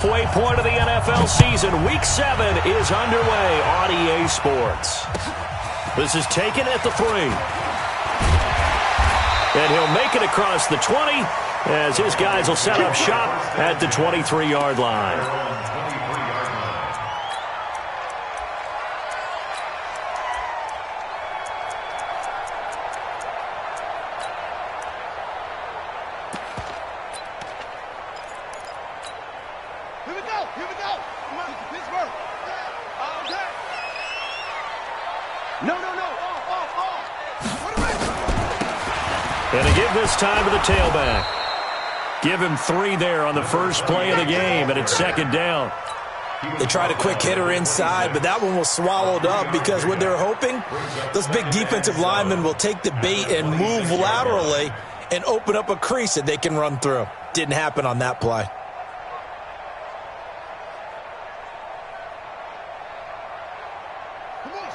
Halfway point of the NFL season. Week 7 is underway on EA Sports. This is taken at the 3. And he'll make it across the 20 as his guys will set up shop at the 23-yard line. And to give this time to the tailback. Give him 3 there on the first play of the game, and it's second down. They tried a quick hitter inside, but that one was swallowed up because what they're hoping, those big defensive linemen will take the bait and move laterally and open up a crease that they can run through. Didn't happen on that play.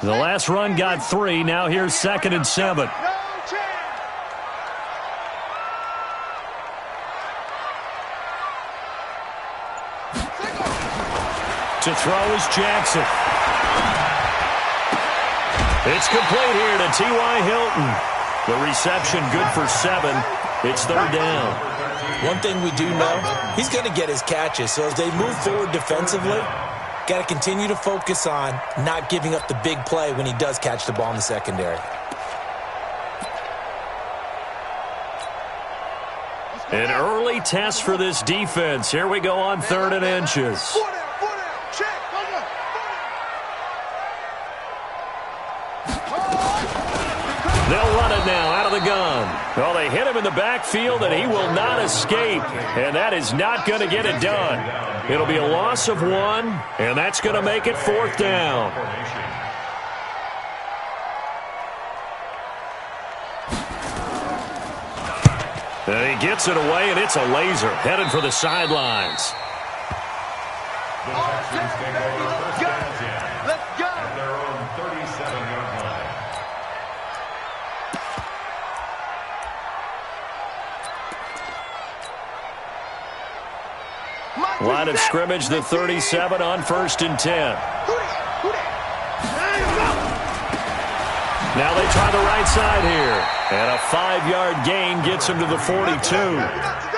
The last run got 3. Now here's 2nd and 7. To throw is Jackson. It's complete here to T.Y. Hilton. The reception good for 7. It's 3rd down. One thing we do know, he's going to get his catches. So as they move forward defensively, got to continue to focus on not giving up the big play when he does catch the ball in the secondary. An early test for this defense. Here we go on 3rd and inches. They'll run it now out of the gun. Well, they hit him in the backfield, and he will not escape. And that is not going to get it done. It'll be a loss of 1, and that's going to make it 4th down. And he gets it away, and it's a laser headed for the sidelines. Let's go. Line of scrimmage, the 37 on 1st and 10. Now they try the right side here. And a 5-yard gain gets him to the 42.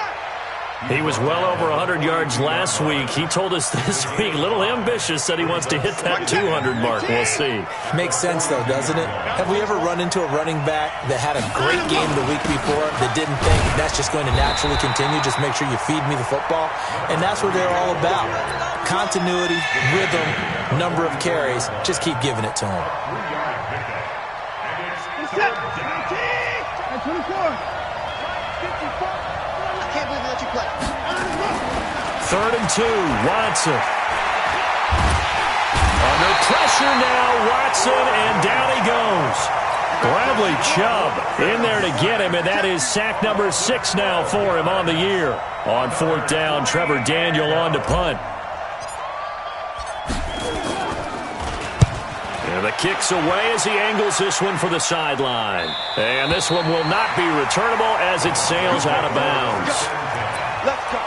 He was well over 100 yards last week. He told us this week, a little ambitious, said he wants to hit that 200 mark. We'll see. Makes sense, though, doesn't it? Have we ever run into a running back that had a great game the week before that didn't think that's just going to naturally continue? Just make sure you feed me the football. And that's what they're all about. Continuity, rhythm, number of carries. Just keep giving it to him. 3rd and 2, Watson. Under pressure now, Watson, and down he goes. Bradley Chubb in there to get him, and that is sack number 6 now for him on the year. On 4th down, Trevor Daniel on to punt. And the kick's away as he angles this one for the sideline. And this one will not be returnable as it sails out of bounds. Let's go.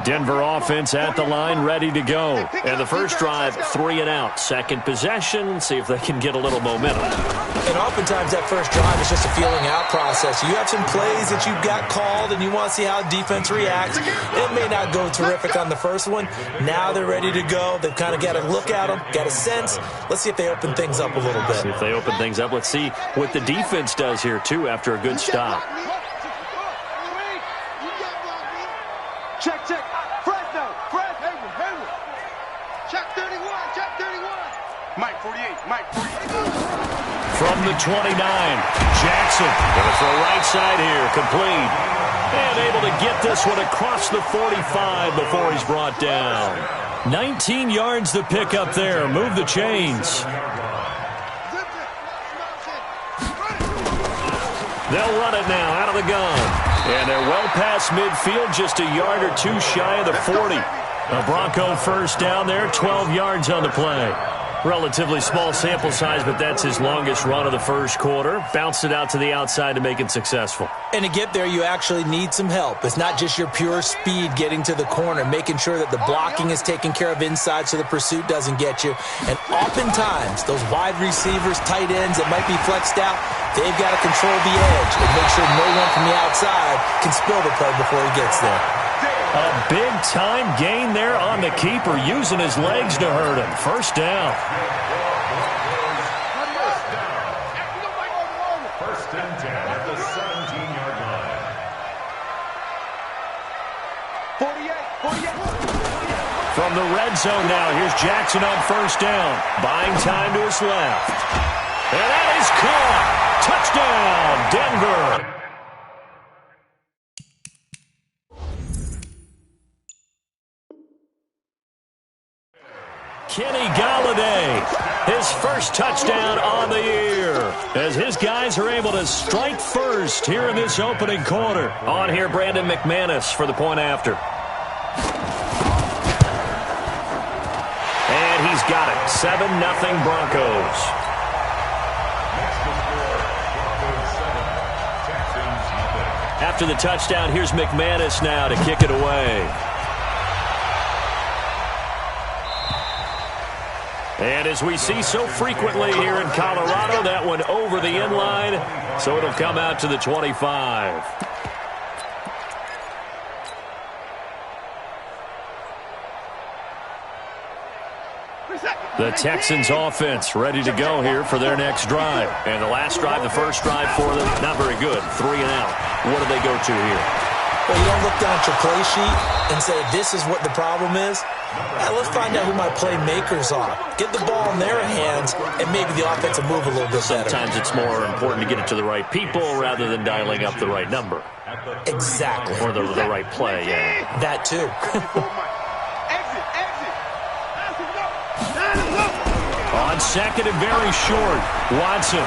Denver offense at the line, ready to go. And the first drive, 3 and out. Second possession, see if they can get a little momentum. And oftentimes that first drive is just a feeling out process. You have some plays that you've got called and you want to see how defense reacts. It may not go terrific on the first one. Now they're ready to go. They've kind of got to look at them, got a sense. Let's see if they open things up a little bit. See if they open things up. Let's see what the defense does here, too, after a good stop. Check. Fresno. Hayward. Check 31. Mike 48. From the 29, Jackson going to throw right side here, complete. And able to get this one across the 45 before he's brought down. 19 yards to pick up there. Move the chains. They'll run it now out of the gun. And they're well past midfield, just a yard or 2 shy of the 40. A Bronco first down there, 12 yards on the play. Relatively small sample size, but that's his longest run of the first quarter. Bounced it out to the outside to make it successful. And to get there, you actually need some help. It's not just your pure speed getting to the corner, making sure that the blocking is taken care of inside so the pursuit doesn't get you. And oftentimes, those wide receivers, tight ends that might be flexed out, they've got to control the edge and make sure no one from the outside can spill the play before he gets there. A big-time gain there on the keeper, using his legs to hurt him. First down. First and 10 at the 17-yard line. 48. From the red zone now, here's Jackson on first down. Buying time to his left. And that is caught. Touchdown, Denver. Kenny Golladay, his first touchdown on the year, as his guys are able to strike first here in this opening quarter. On here, Brandon McManus for the point after. And he's got it, 7-0 Broncos. After the touchdown, here's McManus now to kick it away. And as we see so frequently here in Colorado, that one over the inline, so it'll come out to the 25. The Texans offense ready to go here for their next drive. And the last drive, the first drive for them, not very good. 3 and out. What do they go to here? Well, you don't look down at your play sheet and say, this is what the problem is. Let's find out who my playmakers are. Get the ball in their hands, and maybe the offense will move a little bit better. Sometimes it's more important to get it to the right people rather than dialing up the right number. Exactly. Or the right play, yeah. That too. On second and very short, Watson.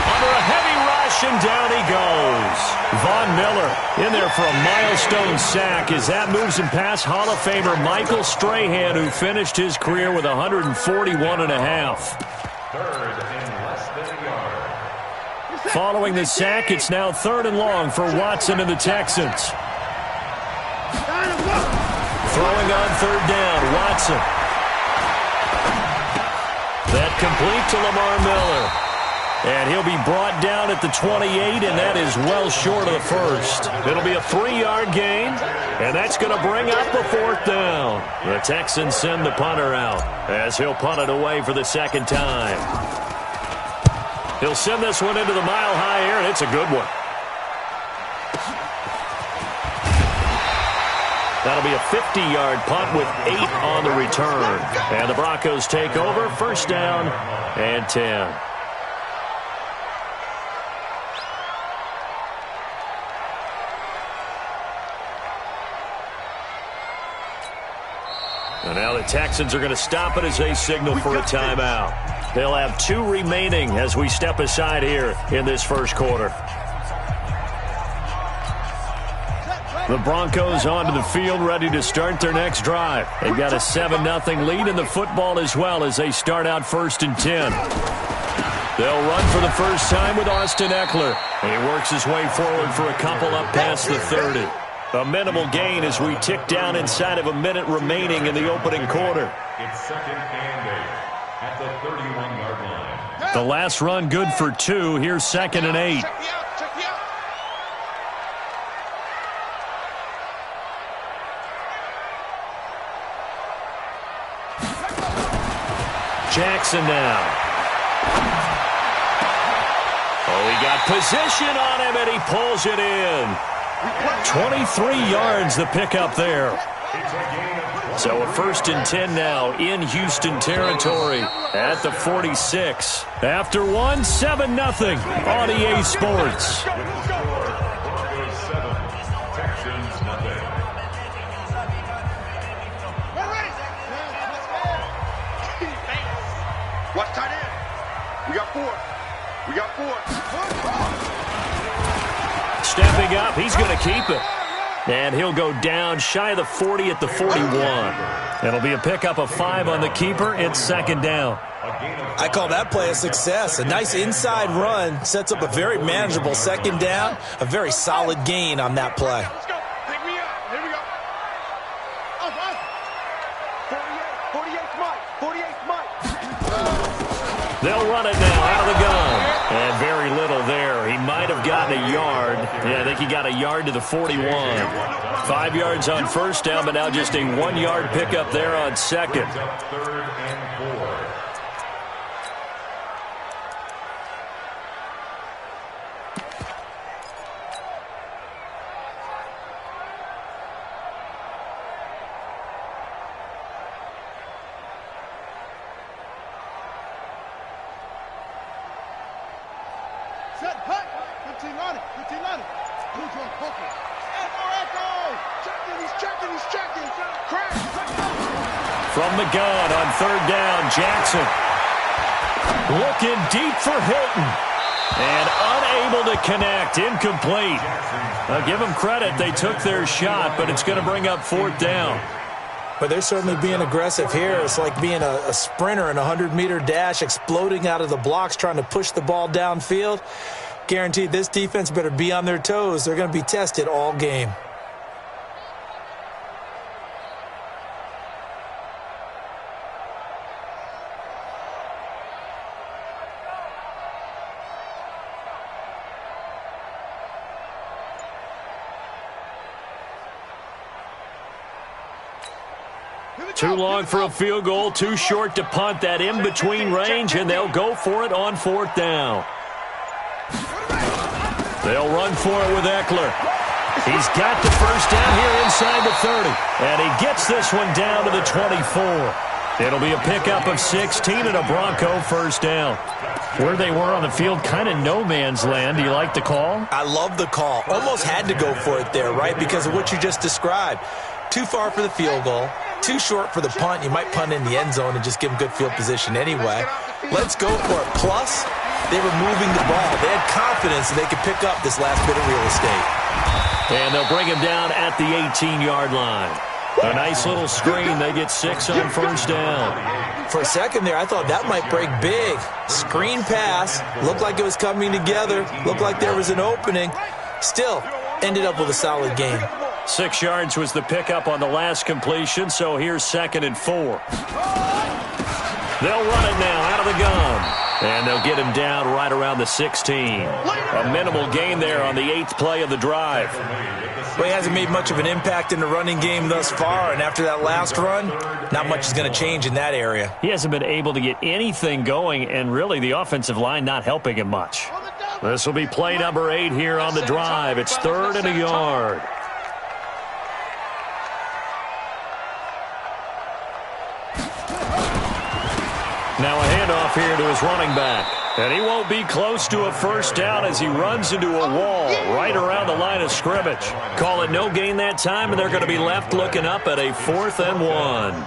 Under a heavy rush, and down he goes. Von Miller in there for a milestone sack as that moves him past Hall of Famer Michael Strahan, who finished his career with 141 and a half. Third and less than a yard. Following the sack, it's now 3rd and long for Watson and the Texans. Throwing on 3rd down, Watson. That complete to Lamar Miller. And he'll be brought down at the 28, and that is well short of the first. It'll be a 3-yard gain, and that's going to bring up a 4th down. The Texans send the punter out as he'll punt it away for the second time. He'll send this one into the mile-high air, and it's a good one. That'll be a 50-yard punt with 8 on the return. And the Broncos take over, first down and 10. And now the Texans are going to stop it as they signal for a timeout. They'll have 2 remaining as we step aside here in this first quarter. The Broncos onto the field ready to start their next drive. They've got a 7-0 lead in the football as well as they start out 1st and 10. They'll run for the first time with Austin Eckler. He works his way forward for a couple up past the 30. A minimal gain as we tick down inside of a minute remaining in the opening quarter. It's 2nd and 8 at the 31-yard line. The last run good for 2. Here's 2nd and 8. Jackson now. Oh, he got position on him, and he pulls it in. 23 yards the pickup there. So a 1st and 10 now in Houston territory at the 46. After 7-0 on EA Sports. Watch tight end. We got 4. We got 4. Stepping up, he's going to keep it. And he'll go down shy of the 40 at the 41. It'll be a pickup of 5 on the keeper. It's second down. I call that play a success. A nice inside run sets up a very manageable second down. A very solid gain on that play. Let's go. Pick me up. Here we go. 48 Mike. 48 Mike. They'll run it now out of the gun. And very little there. He might have gotten a yard. Yeah, I think he got a yard to the 41. 5 yards on first down, but now just a 1-yard pickup there on second. Third and 4. Set, hut. 15 on it. 15 on it. Who's on poker? Echo. He's checking. Crash. From the gun on third down, Jackson. Looking deep for Hilton. And unable to connect. Incomplete. I'll give them credit. They took their shot, but it's going to bring up fourth down. But they're certainly being aggressive here. It's like being a sprinter in a 100-meter dash, exploding out of the blocks, trying to push the ball downfield. Guaranteed this defense better be on their toes. They're going to be tested all game. Too long for a field goal, too short to punt. That in-between range, and they'll go for it on fourth down. They'll run for it with Eckler. He's got the first down here inside the 30. And he gets this one down to the 24. It'll be a pickup of 16 and a Bronco first down. Where they were on the field, kind of no man's land. Do you like the call? I love the call. Almost had to go for it there, right, because of what you just described. Too far for the field goal. Too short for the punt. You might punt in the end zone and just give them good field position anyway. Let's go for it. Plus, they were moving the ball. They had confidence that they could pick up this last bit of real estate. And they'll bring him down at the 18-yard line. A nice little screen. They get 6 on first down. For a second there, I thought that might break big. Screen pass. Looked like it was coming together. Looked like there was an opening. Still, ended up with a solid game. 6 yards was the pickup on the last completion, so here's 2nd and 4. They'll run it now out of the gun. And they'll get him down right around the 16. A minimal gain there on the 8th play of the drive. Well, he hasn't made much of an impact in the running game thus far, and after that last run, not much is going to change in that area. He hasn't been able to get anything going, and really the offensive line not helping him much. This will be play number 8 here on the drive. It's 3rd and a yard. Now a handoff here to his running back. And he won't be close to a first down as he runs into a wall right around the line of scrimmage. Call it no gain that time, and they're going to be left looking up at a 4th and 1.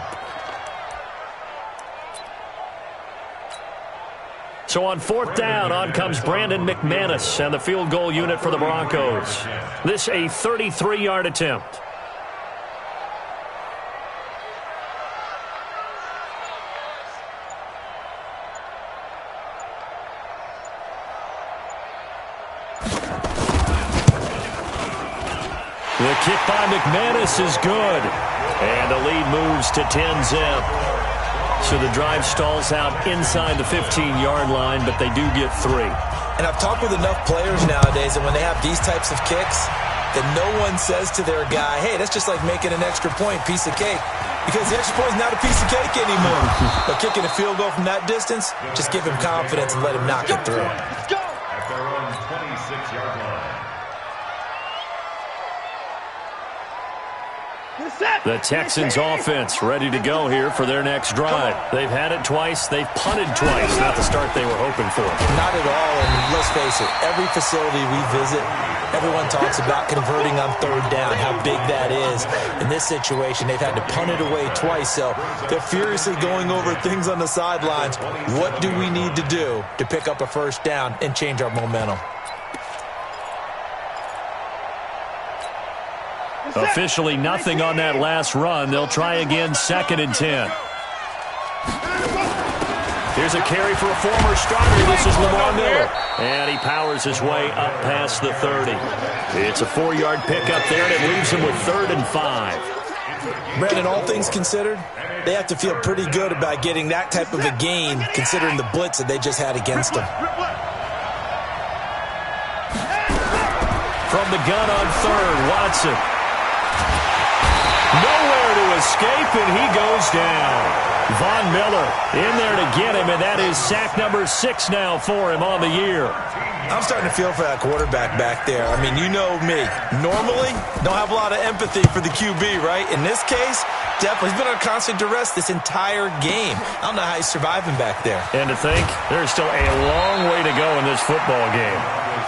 So on 4th down, on comes Brandon McManus and the field goal unit for the Broncos. This a 33-yard attempt. The kick by McManus is good. And the lead moves to 10-zip. So the drive stalls out inside the 15-yard line, but they do get 3. And I've talked with enough players nowadays that when they have these types of kicks, that no one says to their guy, hey, that's just like making an extra point, piece of cake. Because the extra point is not a piece of cake anymore. But kicking a field goal from that distance, just give him confidence and let him knock it through. At their own 26-yard line. The Texans offense ready to go here for their next drive. They've had it twice. They've punted twice. Not the start they were hoping for. Not at all, and let's face it, every facility we visit, everyone talks about converting on 3rd down, how big that is. In this situation, they've had to punt it away twice, so they're furiously going over things on the sidelines. What do we need to do to pick up a first down and change our momentum? Officially nothing on that last run. They'll try again, 2nd and 10. Here's a carry for a former starter. This is Lamar Miller. And he powers his way up past the 30. It's a 4-yard pickup there, and it leaves him with 3rd and 5. Brandon, all things considered, they have to feel pretty good about getting that type of a gain, considering the blitz that they just had against them. From the gun on 3rd, Watson. Nowhere to escape, and he goes down. Von Miller in there to get him, and that is sack number 6 now for him on the year. I'm starting to feel for that quarterback back there. I mean, you know me. Normally, don't have a lot of empathy for the QB, right? In this case, definitely. He's been on constant duress this entire game. I don't know how he's surviving back there. And to think, there's still a long way to go in this football game.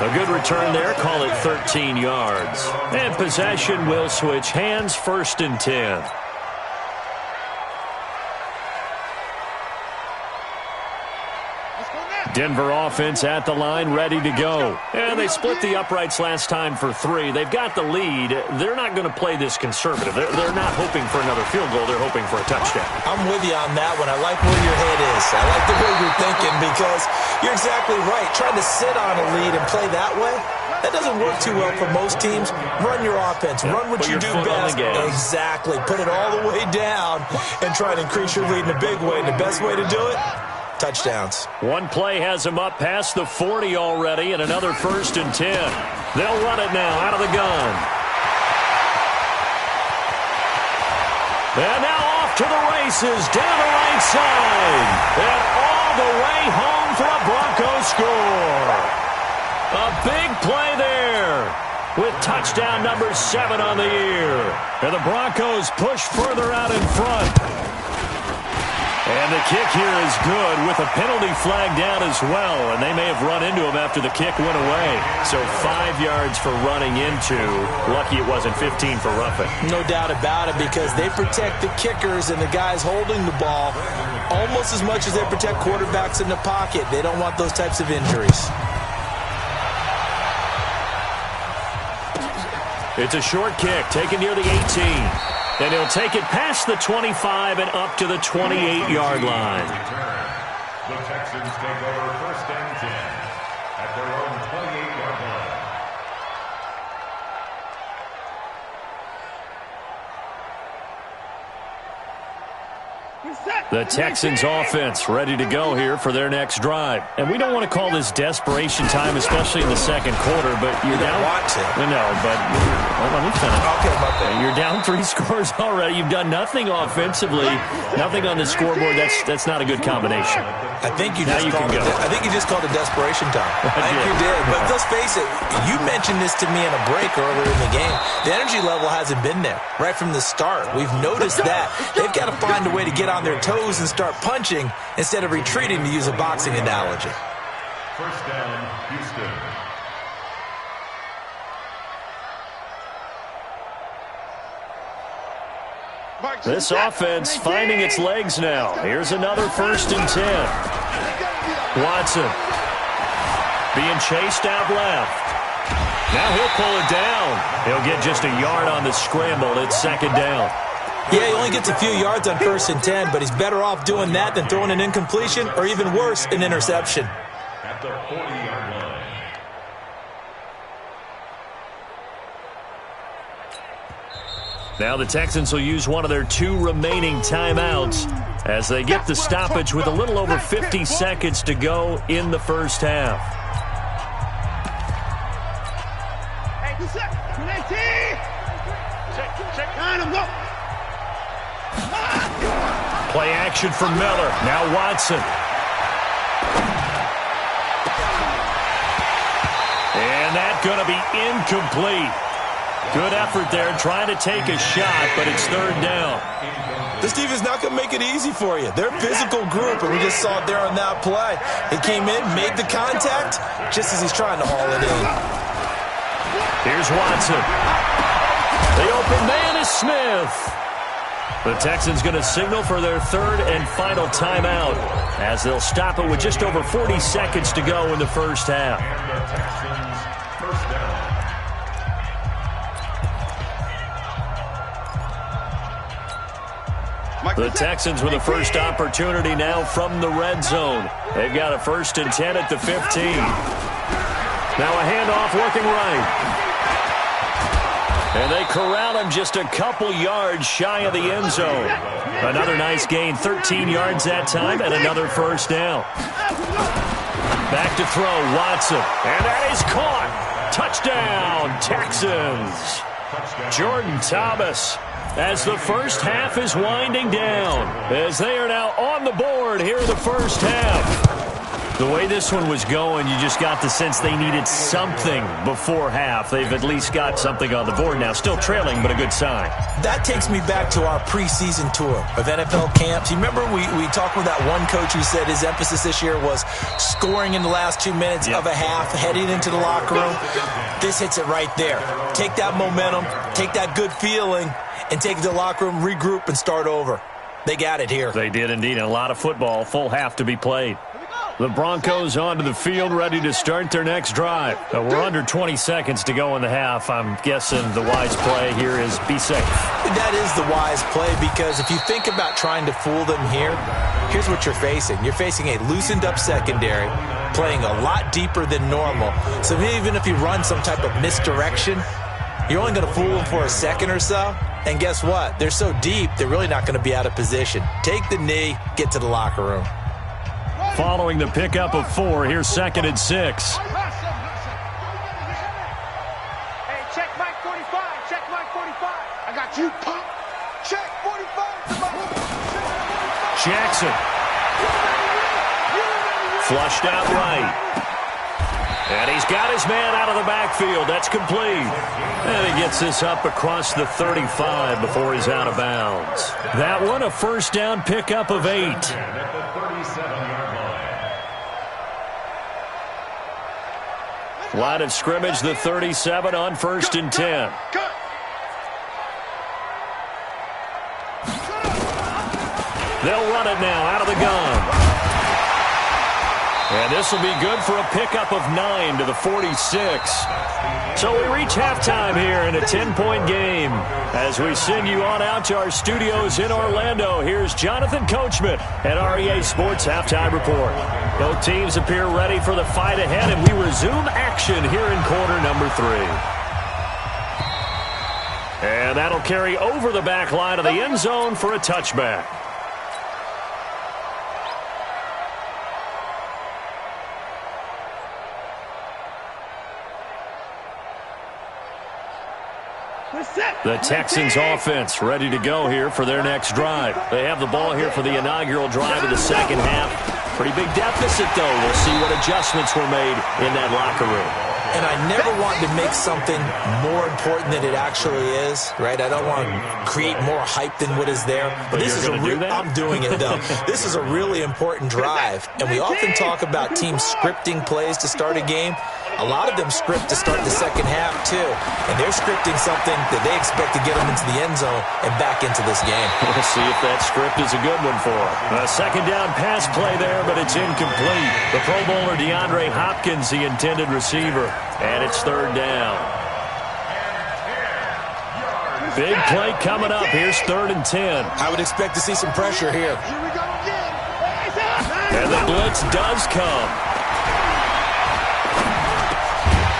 A good return there, call it 13 yards. And possession will switch hands, 1st and 10. Denver offense at the line, ready to go. And they split the uprights last time for 3. They've got the lead. They're not going to play this conservative. They're not hoping for another field goal. They're hoping for a touchdown. I'm with you on that one. I like where your head is. I like the way you're thinking because you're exactly right. Trying to sit on a lead and play that way, that doesn't work too well for most teams. Run your offense. Run what you do best. Exactly. Put it all the way down and try to increase your lead in a big way. And the best way to do it, touchdowns. One play has him up past the 40 already, and another 1st and 10. They'll run it now out of the gun. And now off to the races, down the right side. And all the way home for a Broncos score. A big play there with touchdown number 7 on the year. And the Broncos push further out in front. And the kick here is good with a penalty flag down as well. And they may have run into him after the kick went away. So 5 yards for running into. Lucky it wasn't 15 for roughing. No doubt about it, because they protect the kickers and the guys holding the ball almost as much as they protect quarterbacks in the pocket. They don't want those types of injuries. It's a short kick taken near the 18. And he'll take it past the 25 and up to the 28-yard line. The Texans take over 1st and 10 at their own 28-yard line. The Texans offense ready to go here for their next drive. And we don't want to call this desperation time, especially in the 2nd quarter, but you're down. Want to. No, but let me finish. Okay, my bad. You're down 3 scores already. You've done nothing offensively, nothing on the scoreboard. That's not a good combination. I think you just called it desperation time. I think you did. But let's face it, you mentioned this to me in a break earlier in the game. The energy level hasn't been there right from the start. We've noticed that. They've got to find a way to get on their toes and start punching instead of retreating, to use a boxing analogy. 1st down, Houston. This offense finding its legs now. Here's another 1st and 10. Watson being chased out left. Now he'll pull it down. He'll get just a yard on the scramble. It's 2nd down. Yeah, he only gets a few yards on 1st and 10, but he's better off doing that than throwing an incompletion or, even worse, an interception. At the 40-yard line. Now the Texans will use one of their 2 remaining timeouts as they get the stoppage with a little over 50 seconds to go in the 1st half. Play action for Miller. Now Watson. And that's going to be incomplete. Good effort there, trying to take a shot, but it's 3rd down. This team is not going to make it easy for you. They're a physical group, and we just saw it there on that play. He came in, made the contact, just as he's trying to haul it in. Here's Watson. The open man is Smith. The Texans going to signal for their 3rd and final timeout as they'll stop it with just over 40 seconds to go in the 1st half. And the Texans 1st down. The Texans with a first opportunity now from the red zone. They've got a 1st and 10 at the 15. Now a handoff working right. And they corral him just a couple yards shy of the end zone. Another nice gain, 13 yards that time, and another first down. Back to throw, Watson. And that is caught. Touchdown, Texans. Jordan Thomas, as the first half is winding down, as they are now on the board here in the first half. The way this one was going, you just got the sense they needed something before half. They've at least got something on the board now. Still trailing, but a good sign. That takes me back to our preseason tour of NFL camps. You remember we talked with that one coach who said his emphasis this year was scoring in the last 2 minutes of a half, heading into the locker room. This hits it right there. Take that momentum, take that good feeling, and take it to the locker room, regroup, and start over. They got it here. They did indeed. A lot of football, full half to be played. The Broncos onto the field, ready to start their next drive. We're under 20 seconds to go in the half. I'm guessing the wise play here is be safe. That is the wise play, because if you think about trying to fool them here, here's what you're facing. You're facing a loosened up secondary, playing a lot deeper than normal. So even if you run some type of misdirection, you're only going to fool them for a second or so. And guess what? They're so deep, they're really not going to be out of position. Take the knee, get to the locker room. Following the pickup of 4, here's 2nd and 6. Hey, check Mike 45. Check Mike 45. I got you, Pop. Check 45. Jackson. Flushed out right. And he's got his man out of the backfield. That's complete. And he gets this up across the 35 before he's out of bounds. That one, a first down pickup of 8. Line of scrimmage, the 37 on 1st and 10. They'll run it now out of the gun. And this will be good for a pickup of 9 to the 46. So we reach halftime here in a 10-point game. As we send you on out to our studios in Orlando, here's Jonathan Coachman at REA Sports Halftime Report. Both teams appear ready for the fight ahead, and we resume action here in quarter number 3. And that'll carry over the back line of the end zone for a touchback. The Texans offense ready to go here for their next drive. They have the ball here for the inaugural drive of the second half. Pretty big deficit, though. We'll see what adjustments were made in that locker room. And I never want to make something more important than it actually is, right? I don't want to create more hype than what is there. But this is I'm doing it, though. This is a really important drive. And we often talk about teams scripting plays to start a game. A lot of them script to start the second half, too. And they're scripting something that they expect to get them into the end zone and back into this game. We'll see if that script is a good one for them. A second down pass play there, but it's incomplete. The Pro Bowler DeAndre Hopkins, the intended receiver. And it's 3rd down. Big play coming up. Here's 3rd and 10. I would expect to see some pressure here. And the blitz does come.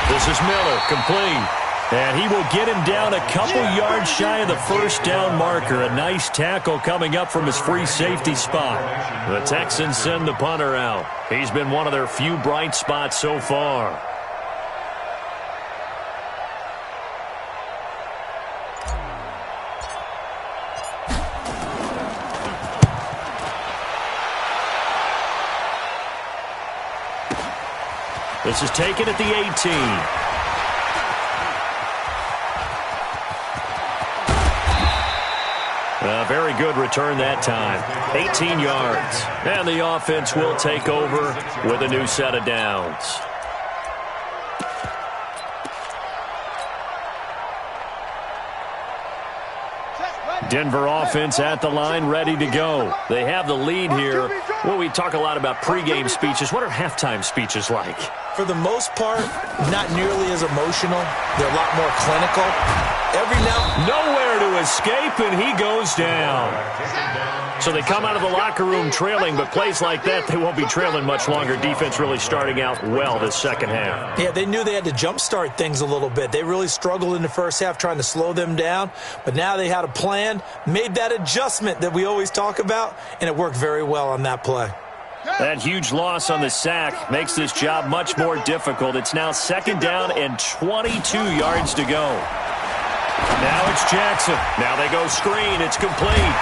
This is Miller, complete. And he will get him down a couple yards shy of the first down marker. A nice tackle coming up from his free safety spot. The Texans send the punter out. He's been one of their few bright spots so far. This is taken at the 18. A very good return that time. 18 yards. And the offense will take over with a new set of downs. Denver offense at the line, ready to go. They have the lead here. Well, we talk a lot about pregame speeches. What are halftime speeches like? For the most part, not nearly as emotional. They're a lot more clinical. Every now... Nowhere to escape, and he goes down. So they come out of the locker room trailing, but plays like that, they won't be trailing much longer. Defense really starting out well this second half. Yeah, they knew they had to jumpstart things a little bit. They really struggled in the first half trying to slow them down, but now they had a plan, made that adjustment that we always talk about, and it worked very well on that play. That huge loss on the sack makes this job much more difficult. It's now second down and 22 yards to go. Now it's Jackson. Now they go screen. It's complete.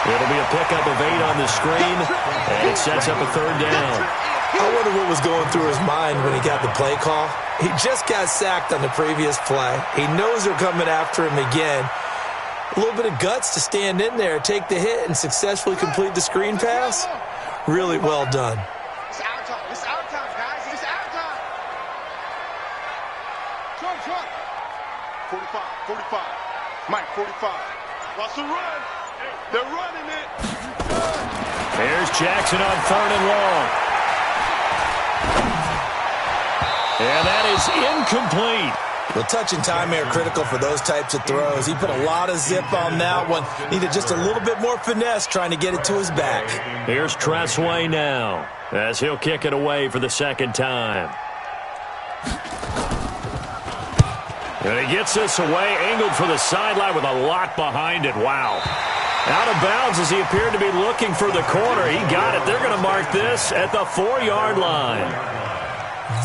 It'll be a pickup of 8 on the screen, and it sets up a third down. I wonder what was going through his mind when he got the play call. He just got sacked on the previous play. He knows they're coming after him again. A little bit of guts to stand in there, take the hit, and successfully complete the screen pass. Really well done. It's our time. It's our time, guys. It's our time. Short. 45. Mike, 45. Watch the run. They're running it. There's Jackson on 3rd and long. And that is incomplete. The touch and time are critical for those types of throws. He put a lot of zip on that one. Needed just a little bit more finesse trying to get it to his back. Here's Tressway now as he'll kick it away for the second time. And he gets this away, angled for the sideline with a lot behind it. Wow. Out of bounds as he appeared to be looking for the corner. He got it. They're going to mark this at the 4-yard line.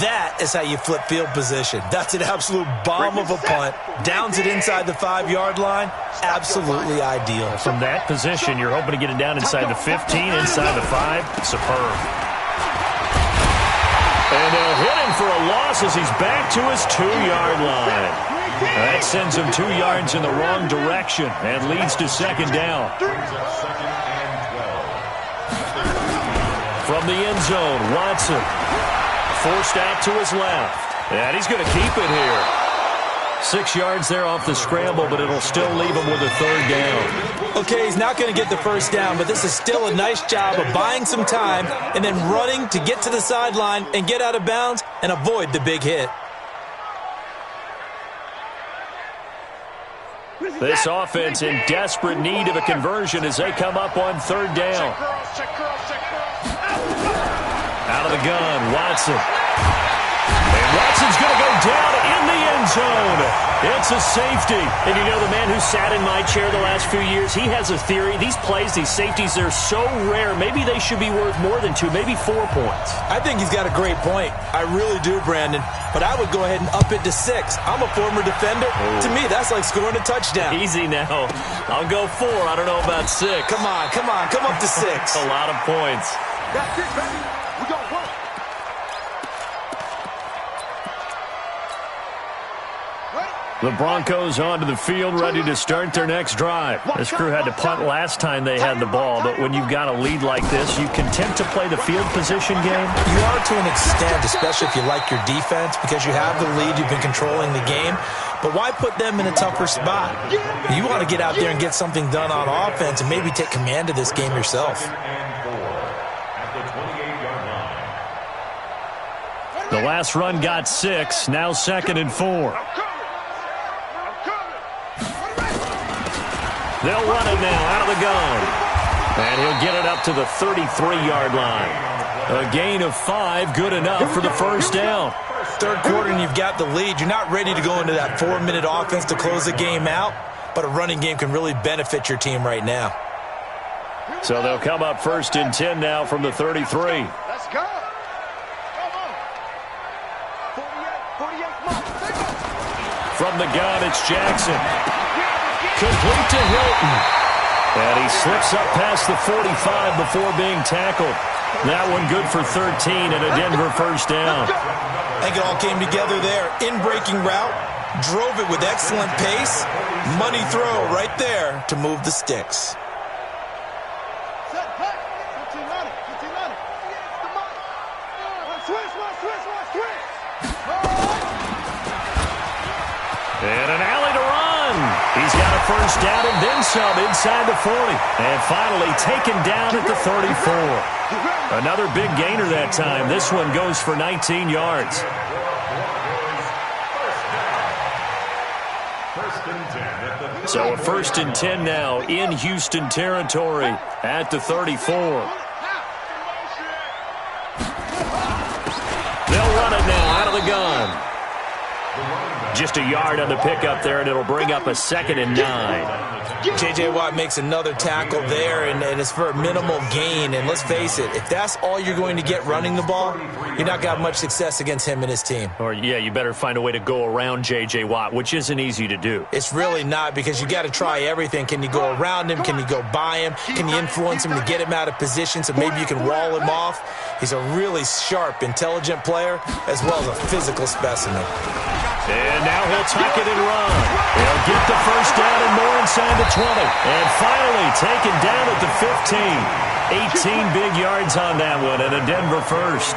That is how you flip field position. That's an absolute bomb of a punt. Downs it inside the 5-yard line. Absolutely ideal. From that position, you're hoping to get it down inside the 15, inside the 5. Superb. And they'll hit him for a loss as he's back to his 2-yard line. That sends him 2 yards in the wrong direction and leads to second down. From the end zone, Watson forced out to his left. And he's going to keep it here. 6 yards there off the scramble, but it'll still leave him with a third down. Okay, he's not going to get the first down, but this is still a nice job of buying some time and then running to get to the sideline and get out of bounds and avoid the big hit. This offense in desperate need of a conversion as they come up on third down. Out of the gun, Watson. And Watson's going to go down in the end zone. It's a safety. And you know, the man who sat in my chair the last few years, he has a theory. These plays, these safeties, they're so rare. Maybe they should be worth more than 2, maybe 4 points. I think he's got a great point. I really do, Brandon. But I would go ahead and up it to 6. I'm a former defender. Oh. To me, that's like scoring a touchdown. Easy now. I'll go 4. I don't know about 6. Come on. Come up to 6. That's a lot of points. That's it, baby. We got work. The Broncos onto the field, ready to start their next drive. This crew had to punt last time they had the ball, but when you've got a lead like this, you content to play the field position game? You are to an extent, especially if you like your defense, because you have the lead, you've been controlling the game. But why put them in a tougher spot? You want to get out there and get something done on offense and maybe take command of this game yourself. The last run got 6, now 2nd and 4. They'll run it now out of the gun. And he'll get it up to the 33-yard line. A gain of 5, good enough for the first down. Third quarter and you've got the lead. You're not ready to go into that 4-minute offense to close the game out, but a running game can really benefit your team right now. So they'll come up 1st and 10 now from the 33. Let's go. Come on. 48. From the gun, it's Jackson. Complete to Hilton. And he slips up past the 45 before being tackled. That one good for 13 and a Denver first down. I think it all came together there. In-breaking route, drove it with excellent pace. Money throw right there to move the sticks. Set, hut. 15 on it. Switch. And an alley to run. He's got a first down and then some inside the 40. And finally taken down at the 34. Another big gainer that time. This one goes for 19 yards. So a 1st and 10 now in Houston territory at the 34. They'll run it now out of the gun. Just a yard on the pickup there, and it'll bring up a 2nd and 9. J.J. Watt makes another tackle there, and it's for a minimal gain. And let's face it, if that's all you're going to get running the ball, you're not going to have much success against him and his team. Or, yeah, you better find a way to go around J.J. Watt, which isn't easy to do. It's really not, because you got to try everything. Can you go around him? Can you go by him? Can you influence him to get him out of position so maybe you can wall him off? He's a really sharp, intelligent player, as well as a physical specimen. And now he'll tuck it and run. He'll get the first down and more inside the 20. And finally taken down at the 15. 18 big yards on that one, and a Denver first.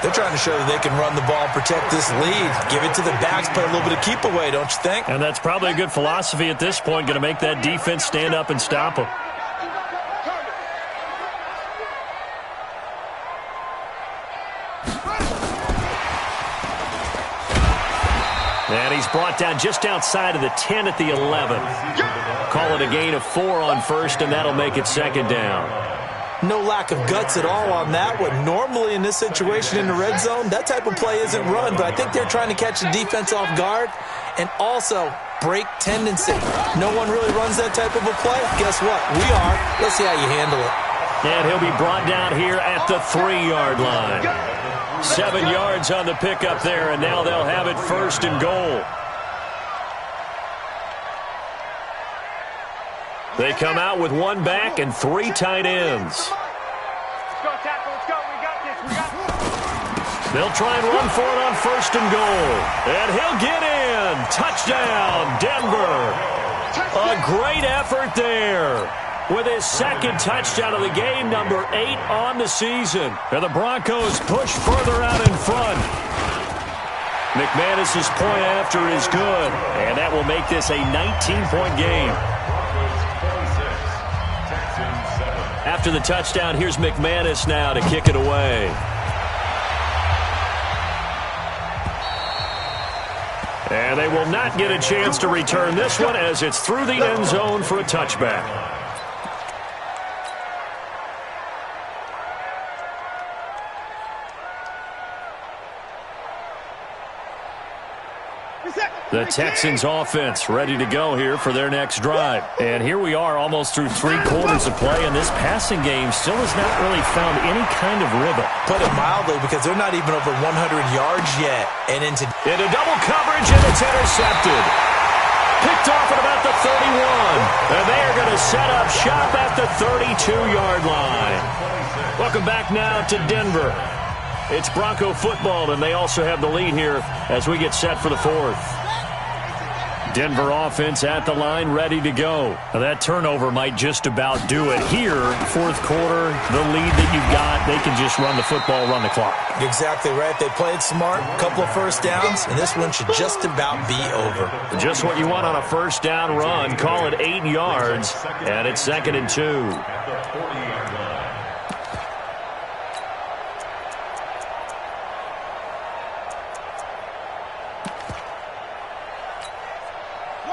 They're trying to show that they can run the ball and protect this lead. Give it to the backs, play a little bit of keep away, don't you think? And that's probably a good philosophy at this point, going to make that defense stand up and stop them. And he's brought down just outside of the 10 at the 11. Call it a gain of 4 on first, and that'll make it 2nd down. No lack of guts at all on that one. Normally in this situation in the red zone, that type of play isn't run, but I think they're trying to catch the defense off guard and also break tendency. No one really runs that type of a play. Guess what? We are. Let's see how you handle it. And he'll be brought down here at the 3-yard line. 7 yards on the pickup there, and now they'll have it 1st and goal. They come out with 1 back and 3 tight ends. Let's go, tackle. Let's go. We got this. We got this. They'll try and run for it on 1st and goal. And he'll get in. Touchdown, Denver. A great effort there. With his 2nd touchdown of the game, number 8 on the season. And the Broncos push further out in front. McManus's point after is good, and that will make this a 19-point game. After the touchdown, here's McManus now to kick it away. And they will not get a chance to return this one as it's through the end zone for a touchback. The Texans offense ready to go here for their next drive. And here we are almost through 3 quarters of play, and this passing game still has not really found any kind of rhythm. Put it mildly, because they're not even over 100 yards yet. And into double coverage, and it's intercepted. Picked off at about the 31. And they are going to set up shop at the 32-yard line. Welcome back now to Denver. It's Bronco football, and they also have the lead here as we get set for the 4th. Denver offense at the line, ready to go. Now that turnover might just about do it here. 4th quarter, the lead that you've got, they can just run the football, run the clock. Exactly right. They played smart, a couple of first downs, and this one should just about be over. Just what you want on a first down run. Call it 8 yards, and it's 2nd and 2.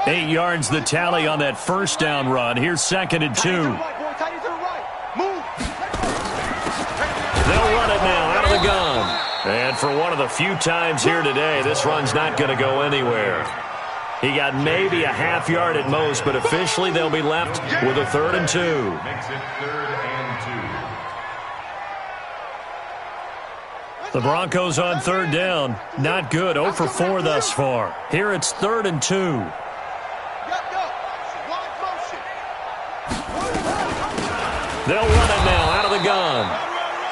8 yards the tally on that first down run. Here's 2nd and 2. They'll run it now out of the gun. And for one of the few times here today, this run's not going to go anywhere. He got maybe a half yard at most, but officially they'll be left with a 3rd and 2. Makes it 3rd and 2. The Broncos on 3rd down. Not good. 0 for 4 thus far. Here it's 3rd and 2. They'll run it now out of the gun.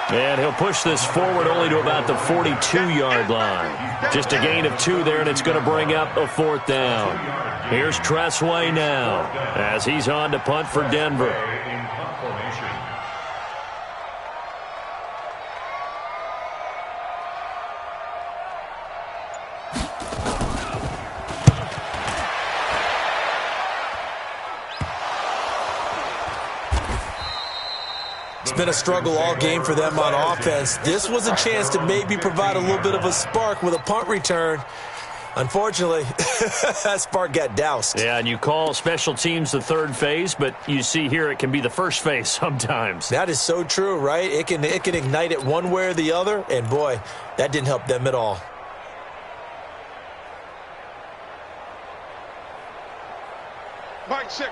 And he'll push this forward only to about the 42-yard line. Just a gain of 2 there, and it's going to bring up a 4th down. Here's Tressway now as he's on to punt for Denver. It's been a struggle all game for them on offense. This was a chance to maybe provide a little bit of a spark with a punt return. Unfortunately, that spark got doused. Yeah, and you call special teams the third phase, but you see here it can be the first phase sometimes. That is so true, right? It can ignite it one way or the other, and boy, that didn't help them at all.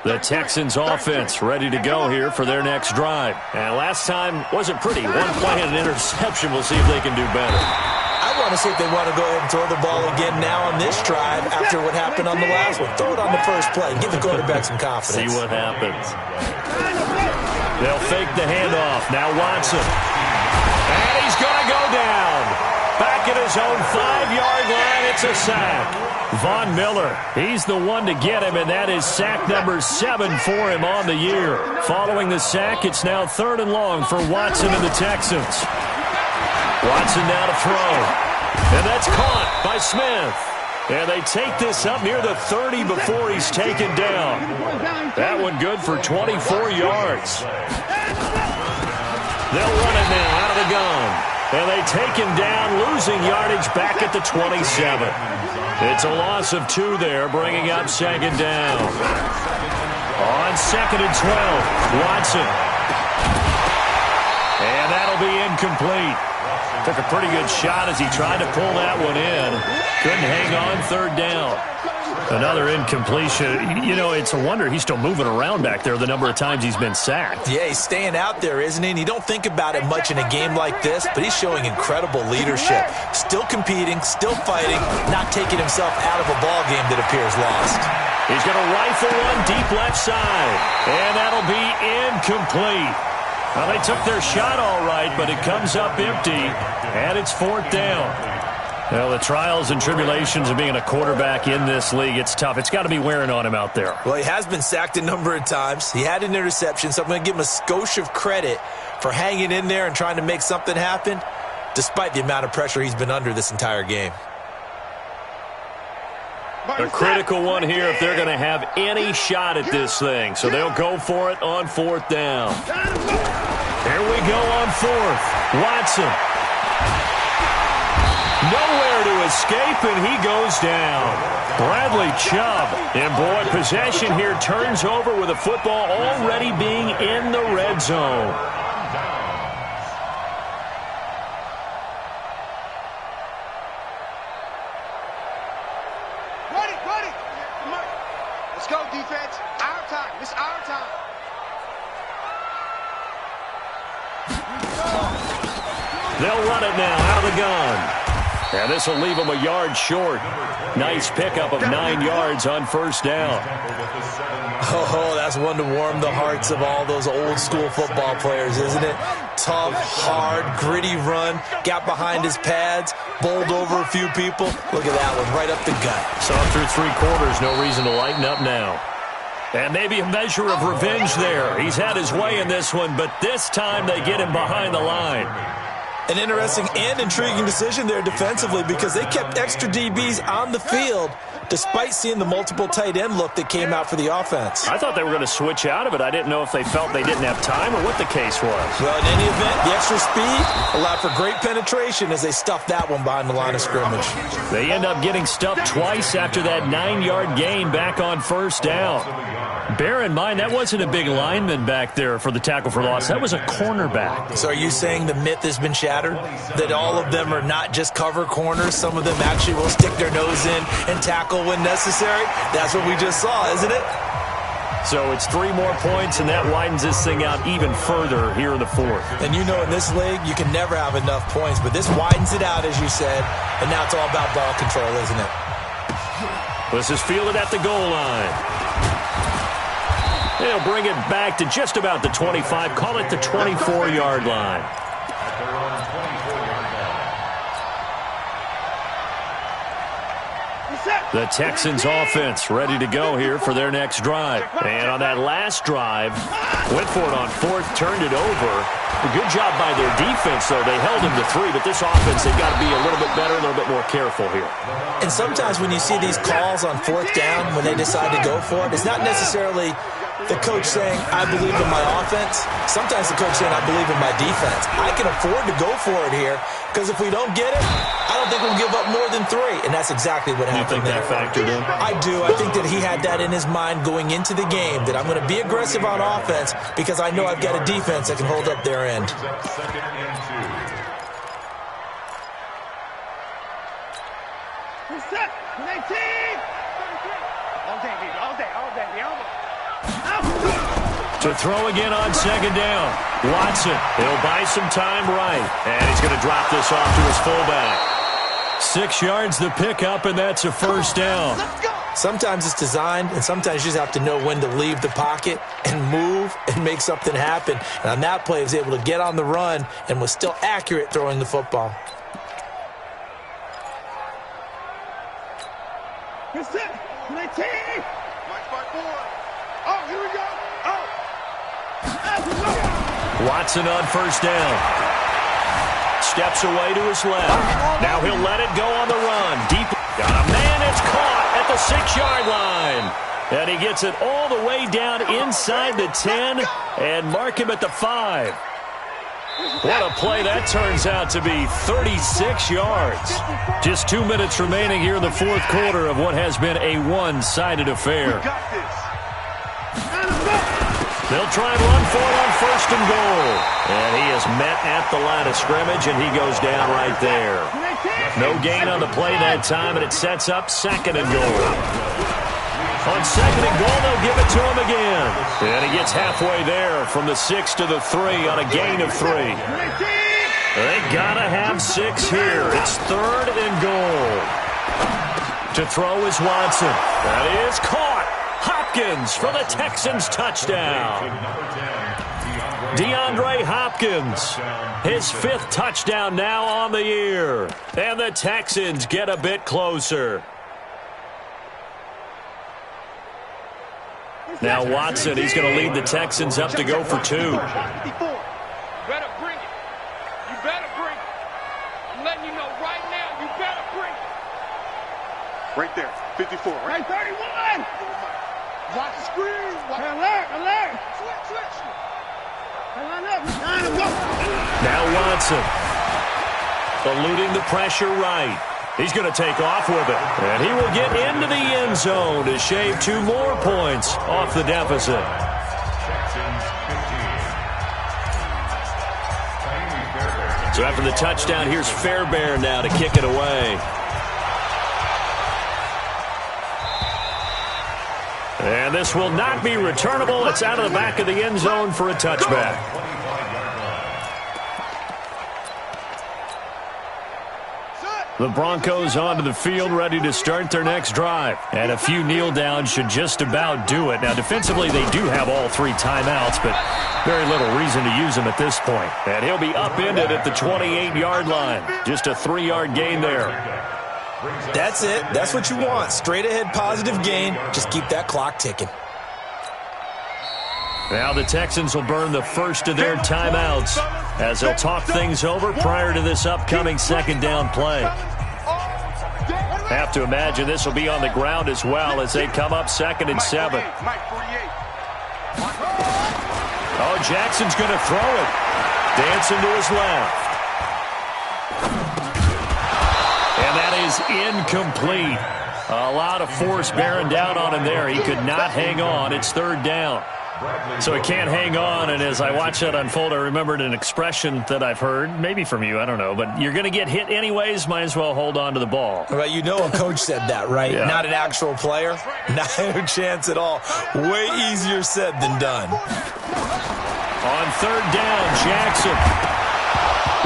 The Texans offense ready to go here for their next drive. And last time wasn't pretty. One play and an interception. We'll see if they can do better. I want to see if they want to go ahead and throw the ball again now on this drive after what happened on the last one. Throw it on the first play. Give the quarterback some confidence. See what happens. They'll fake the handoff. Now Watson. And he's going to go down. Back at his own 5-yard line. It's a sack. Von Miller, he's the one to get him, and that is sack number 7 for him on the year. Following the sack, it's now 3rd and long for Watson and the Texans. Watson now to throw. And that's caught by Smith. And they take this up near the 30 before he's taken down. That one good for 24 yards. They'll run it now out of the gun. And they take him down, losing yardage back at the 27. It's a loss of 2 there, bringing up 2nd down. On 2nd and 12, Watson. And that'll be incomplete. Took a pretty good shot as he tried to pull that one in. Couldn't hang on 3rd down. Another incompletion. You know, it's a wonder he's still moving around back there the number of times he's been sacked. Yeah, he's staying out there, isn't he? And you don't think about it much in a game like this, but he's showing incredible leadership. Still competing, still fighting, not taking himself out of a ball game that appears lost. He's going to rifle one deep left side, and that'll be incomplete. Well, they took their shot all right, but it comes up empty, and it's 4th down. Well, the trials and tribulations of being a quarterback in this league, it's tough. It's got to be wearing on him out there. Well, he has been sacked a number of times. He had an interception, so I'm going to give him a skosh of credit for hanging in there and trying to make something happen, despite the amount of pressure he's been under this entire game. A critical one here if they're going to have any shot at this thing. So they'll go for it on 4th down. Here we go on 4th. Watson. Nowhere to escape, and he goes down. Bradley Chubb. And, boy, possession here turns over with the football already being in the red zone. Ready. Come on. Let's go, defense. Our time. It's our time. They'll run it now out of the gun. And this will leave them a yard short. Nice pickup of 9 yards on 1st down. Oh, that's one to warm the hearts of all those old school football players, isn't it? Tough, hard, gritty run. Got behind his pads, bowled over a few people. Look at that one, right up the gut. Saw through 3 quarters, no reason to lighten up now. And maybe a measure of revenge there. He's had his way in this one, but this time they get him behind the line. An interesting and intriguing decision there defensively because they kept extra DBs on the field despite seeing the multiple tight end look that came out for the offense. I thought they were going to switch out of it. I didn't know if they felt they didn't have time or what the case was. Well, in any event, the extra speed allowed for great penetration as they stuffed that one behind the line of scrimmage. They end up getting stuffed twice after that 9-yard gain back on 1st down. Bear in mind, that wasn't a big lineman back there for the tackle for loss. That was a cornerback. So are you saying the myth has been shattered? That all of them are not just cover corners? Some of them actually will stick their nose in and tackle when necessary? That's what we just saw, isn't it? So it's 3 more points, and that widens this thing out even further here in the 4th. And you know in this league, you can never have enough points, but this widens it out, as you said, and now it's all about ball control, isn't it? This is fielded at the goal line. They'll bring it back to just about the 25. Call it the 24-yard line. The Texans offense ready to go here for their next drive. And on that last drive, went for it on 4th, turned it over. A good job by their defense, though. They held him to 3, but this offense, they've got to be a little bit better, a little bit more careful here. And sometimes when you see these calls on 4th down, when they decide to go for it, it's not necessarily The coach saying, I believe in my offense. Sometimes the coach saying, I believe in my defense. I can afford to go for it here because if we don't get it, I don't think we'll give up more than 3. And that's exactly what happened there. You think that factored in? I do. I think that he had that in his mind going into the game, that I'm going to be aggressive on offense because I know I've got a defense that can hold up their end. Second and 2. Set. 19. All day, baby. All day. All day. The elbow. To throw again on second down. Watson, he'll buy some time right. And he's going to drop this off to his fullback. 6 yards the pickup, and that's a first down. Sometimes it's designed, and sometimes you just have to know when to leave the pocket and move and make something happen. And on that play, he was able to get on the run and was still accurate throwing the football. Set. 19. Oh, here we go. Oh. Watson on first down. Steps away to his left. Now he'll let it go on the run. Deep. Got a man. It's caught at the 6-yard line. And he gets it all the way down inside the 10 and mark him at the 5. What a play that turns out to be. 36 yards. Just 2 minutes remaining here in the fourth quarter of what has been a one-sided affair. They'll try and run for it on first and goal. And he is met at the line of scrimmage, and he goes down right there. No gain on the play that time, and it sets up second and goal. On second and goal, they'll give it to him again. And he gets halfway there from the 6 to the 3 on a gain of 3. They gotta have 6 here. It's third and goal. To throw is Watson. That is caught. Hopkins for the Texans touchdown. DeAndre Hopkins, his 5th touchdown now on the year. And the Texans get a bit closer. Now Watson, he's going to lead the Texans up to go for 2. Better bring it. You better bring it. I'm letting you know right now, you better bring it. Right there. 54. Right 31. Watch the screen. Alert. Switch. Line up. Now Watson, eluding the pressure right. He's going to take off with it. And he will get into the end zone to shave 2 more points off the deficit. So after the touchdown, here's Fairbairn now to kick it away. And this will not be returnable. It's out of the back of the end zone for a touchback. The Broncos onto the field, ready to start their next drive. And a few kneel downs should just about do it. Now, defensively, they do have all 3 timeouts, but very little reason to use them at this point. And he'll be upended at the 28-yard line. Just a 3-yard gain there. That's it. That's what you want. Straight ahead positive gain. Just keep that clock ticking. Now the Texans will burn the first of their timeouts as they'll talk things over prior to this upcoming second down play. Have to imagine this will be on the ground as well as they come up 2nd and 7. Oh, Jackson's going to throw it. Dancing to his left. And that is incomplete. A lot of force bearing down on him there. He could not hang on. It's 3rd down. So he can't hang on, and as I watch that unfold, I remembered an expression that I've heard, maybe from you, I don't know, but you're going to get hit anyways, might as well hold on to the ball. Well, you know a coach said that, right? Yeah. Not an actual player. Not a chance at all. Way easier said than done. On 3rd down, Jackson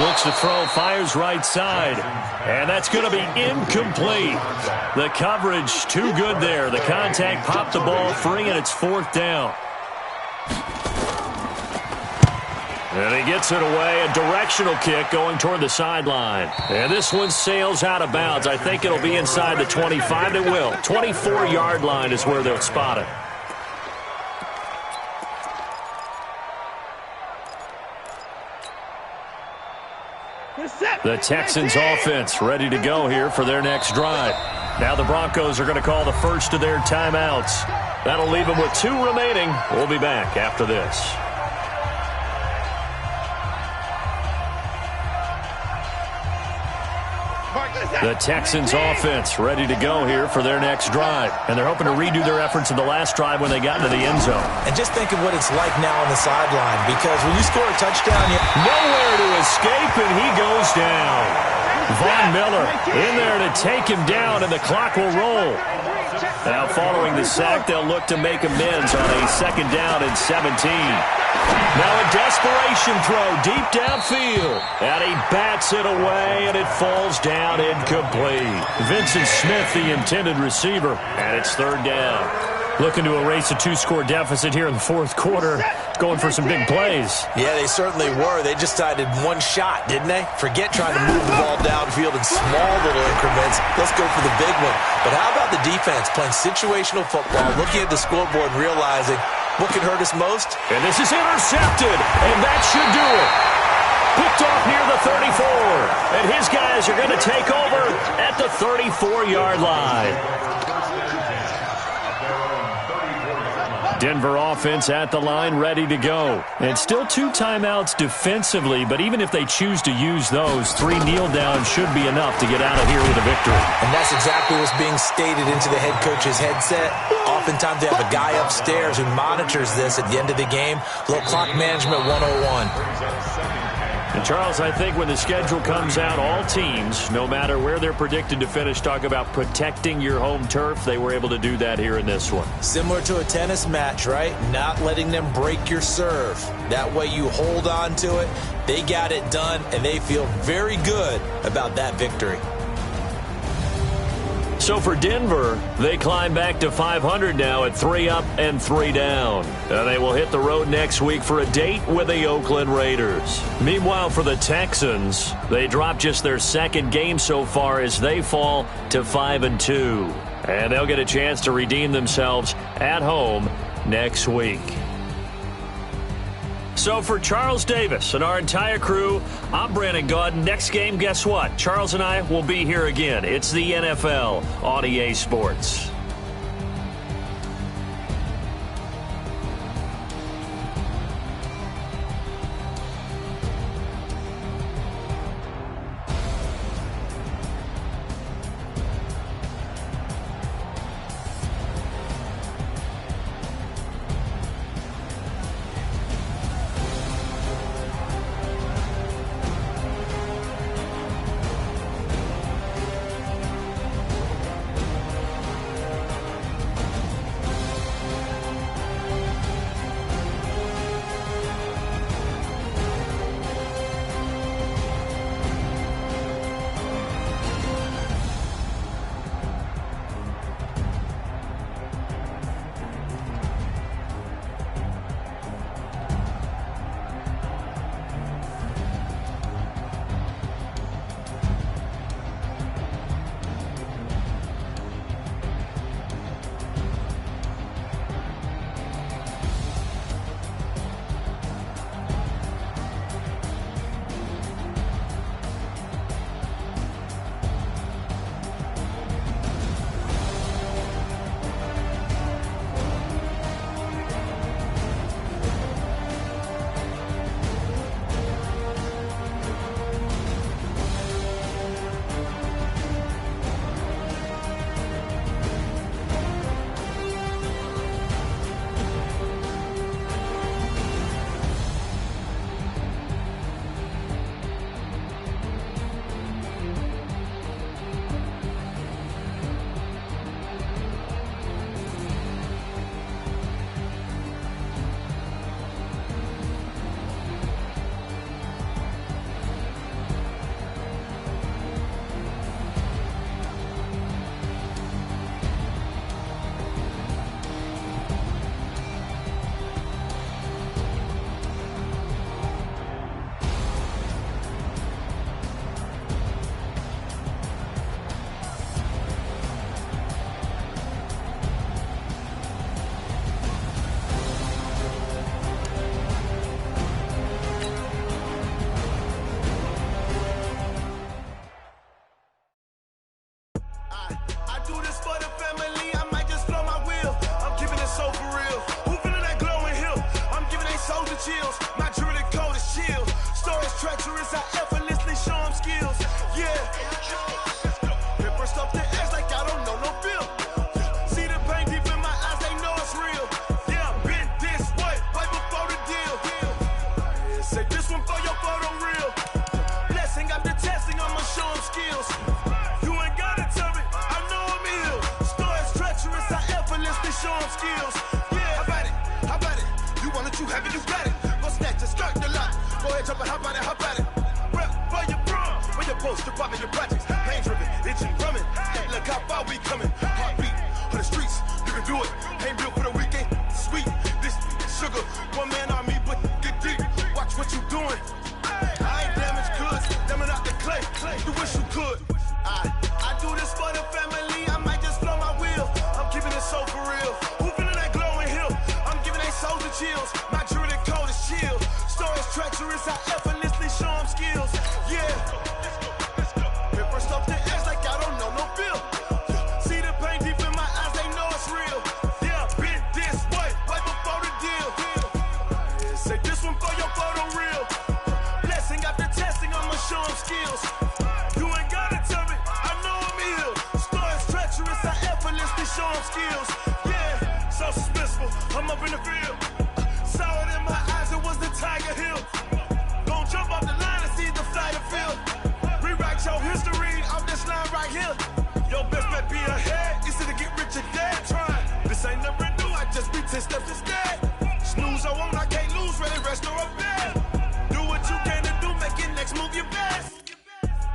looks to throw, fires right side, and that's going to be incomplete. The coverage too good there. The contact popped the ball free, and it's 4th down. And he gets it away, a directional kick going toward the sideline. And this one sails out of bounds. I think it'll be inside the 25. It will. 24-yard line is where they'll spot it. The Texans offense ready to go here for their next drive. Now the Broncos are going to call the first of their timeouts. That'll leave them with 2 remaining. We'll be back after this. The Texans offense ready to go here for their next drive. And they're hoping to redo their efforts in the last drive when they got into the end zone. And just think of what it's like now on the sideline, because when you score a touchdown, nowhere to escape, and he goes down. Von Miller in there to take him down, and the clock will roll. Now following the sack, they'll look to make amends on a 2nd down and 17. Now a desperation throw deep downfield. And he bats it away, and it falls down incomplete. Vincent Smith, the intended receiver, and it's 3rd down. Looking to erase a 2-score deficit here in the 4th quarter. Going for some big plays. Yeah, they certainly were. They just decided one shot, didn't they? Forget trying to move the ball downfield in small little increments. Let's go for the big one. But how about the defense playing situational football, looking at the scoreboard and realizing what can hurt us most? And this is intercepted, and that should do it. Picked off near the 34, and his guys are going to take over at the 34-yard line. Denver offense at the line, ready to go. And still 2 timeouts defensively, but even if they choose to use those, 3 kneel downs should be enough to get out of here with a victory. And that's exactly what's being stated into the head coach's headset. Oftentimes they have a guy upstairs who monitors this at the end of the game. A little clock management 101. And Charles, I think when the schedule comes out, all teams, no matter where they're predicted to finish, talk about protecting your home turf. They were able to do that here in this one. Similar to a tennis match, right? Not letting them break your serve. That way you hold on to it. They got it done, and they feel very good about that victory. So for Denver, they climb back to 500 now at 3 up and 3 down. They will hit the road next week for a date with the Oakland Raiders. Meanwhile, for the Texans, they drop just their 2nd game so far as they fall to 5-2. And they'll get a chance to redeem themselves at home next week. So for Charles Davis and our entire crew, I'm Brandon Gaudin. Next game, guess what? Charles and I will be here again. It's the NFL on EA Sports. 10 steps instead. Snooze, I won't, I can't lose, ready, rest or up bed. Do what you can to do, make your next move your best.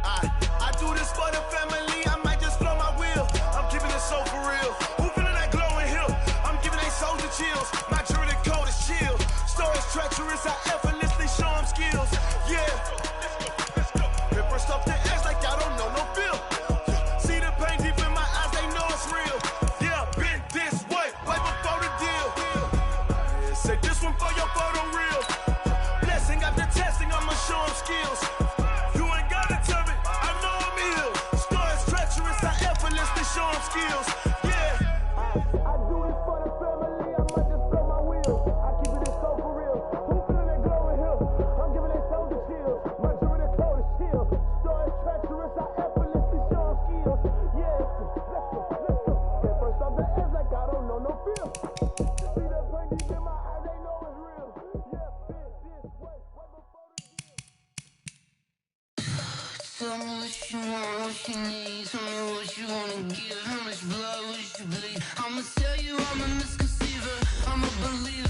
I do this for the family, I might just blow my wheel. I'm keeping it so for real. Who feeling that glowing hill? I'm giving they souls the chills. My jewelry code is chill. Stories treacherous, I effortlessly show them skills. Yeah. Hit first off the edge like I don't know no feel. See the pain deep in my eyes, they know it's real. Yeah, been this way, way before the deal. Yeah, say this one for your photo reel. Blessing after testing, I'ma show them skills. You ain't gotta tell me, I know I'm ill. Stories treacherous, I effortlessly show them skills. Yeah. I do this for the family, I might just blow my wheel. I keep it so for real. Who feeling that glowing hill? I'm giving they souls the chills. My jewelry code is chill. Stories treacherous, I effortlessly show them skills. Yeah, let's go. Get first off the edge like I don't know no feel. See the pain deep in my eyes, they know it's real. Yeah, been this way, way before the deal. Tell me what you want, what you need. Tell me what you wanna give. How much blood would you bleed? I'ma tell you I'm a misconceiver. I'm a believer.